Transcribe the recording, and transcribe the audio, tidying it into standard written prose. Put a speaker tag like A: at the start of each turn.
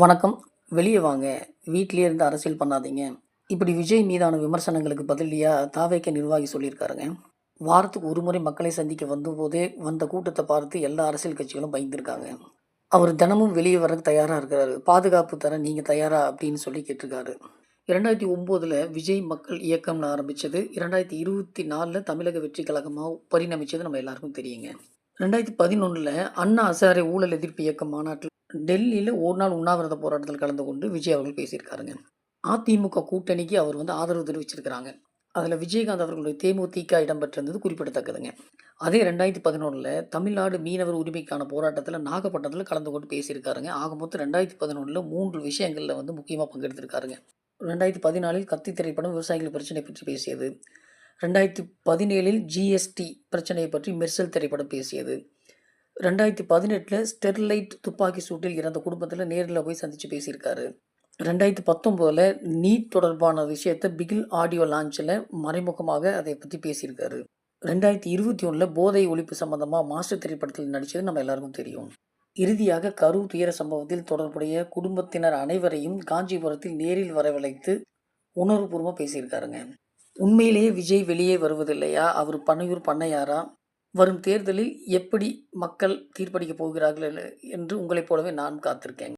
A: வணக்கம். வெளிய வாங்க. வீட்லயே இருந்து அரசியல் பண்ணாதீங்க. இப்படி விஜய் மீதான விமர்சனங்களுக்கு பதிலடியா தாவேகா நிர்வாகி சொல்லியிருக்காருங்க. வாரத்துக்கு ஒரு முறை மக்களை சந்திக்க வந்தபோதே வந்த கூட்டத்த பார்த்து எல்லா அரசியல் கட்சிகளும் பயந்துருக்காங்க. அவர் தினமும் வெளிய வரக்கு தயாரா இருக்கிறாரு. பாதுகாப்பு தர நீங்க தயாரா? அப்படின்னு சொல்லி கேட்டிருக்காரு. 2009ல விஜய் மக்கள் இயக்கம்னு ஆரம்பிச்சது. 2024ல தமிழக வெற்றி கழகமா பரிணமிச்சது நம்ம எல்லாருக்கும் தெரியுங்க. 2011ல அண்ணா ஹசாரே ஊழல் எதிர்ப்பு இயக்கம் மாநாட்டில் டெல்லியில ஒரு நாள் உண்ணாவிரத போராட்டத்தில் கலந்து கொண்டு விஜய் அவர்கள் பேசியிருக்காருங்க. அதிமுக கூட்டணிக்கு அவர் ஆதரவு தெரிவிச்சிருக்கிறாங்க. அதில் விஜயகாந்த் அவர்களுடைய தேமுதிக இடம்பெற்றிருந்தது குறிப்பிடத்தக்கதுங்க. அதே 2011ல் தமிழ்நாடு மீனவர் உரிமைக்கான போராட்டத்தில் நாகப்பட்டினத்தில் கலந்து கொண்டு பேசியிருக்காருங்க. ஆக மொத்தம் 2011ல் 3 விஷயங்களில் முக்கியமாக பங்கெடுத்திருக்காருங்க. 2014ல் கத்தி திரைப்படம் விவசாயிகள் பிரச்சனை பற்றி பேசியது. 2017ல் ஜிஎஸ்டி பிரச்சனையை பற்றி மெர்சல் திரைப்படம் பேசியது. 2018ல் ஸ்டெர்லைட் துப்பாக்கி சூட்டில் இறந்த குடும்பத்தில் நேரில் போய் சந்தித்து பேசியிருக்காரு. 2019ல் நீட் தொடர்பான விஷயத்தை பிகில் ஆடியோ லான்ச்சில் மறைமுகமாக அதை பற்றி பேசியிருக்காரு. 2021ல் போதை ஒழிப்பு சம்பந்தமாக மாஸ்டர் திரைப்படத்தில் நடித்தது நம்ம எல்லாருக்கும் தெரியும். இறுதியாக கரூர் துயர சம்பவத்தில் தொடர்புடைய குடும்பத்தினர் அனைவரையும் காஞ்சிபுரத்தில் நேரில் வரவழைத்து உணர்வுபூர்வமாக பேசியிருக்காருங்க. உண்மையிலேயே விஜய் வெளியே வருவதில்லையா? அவர் பனையூர் பண்ணையாரா? வரும் தேர்தலில் எப்படி மக்கள் தீர்ப்பளிக்கப் போகிறார்கள் என்று உங்களைப் போலவே நான் காத்திருக்கேன்.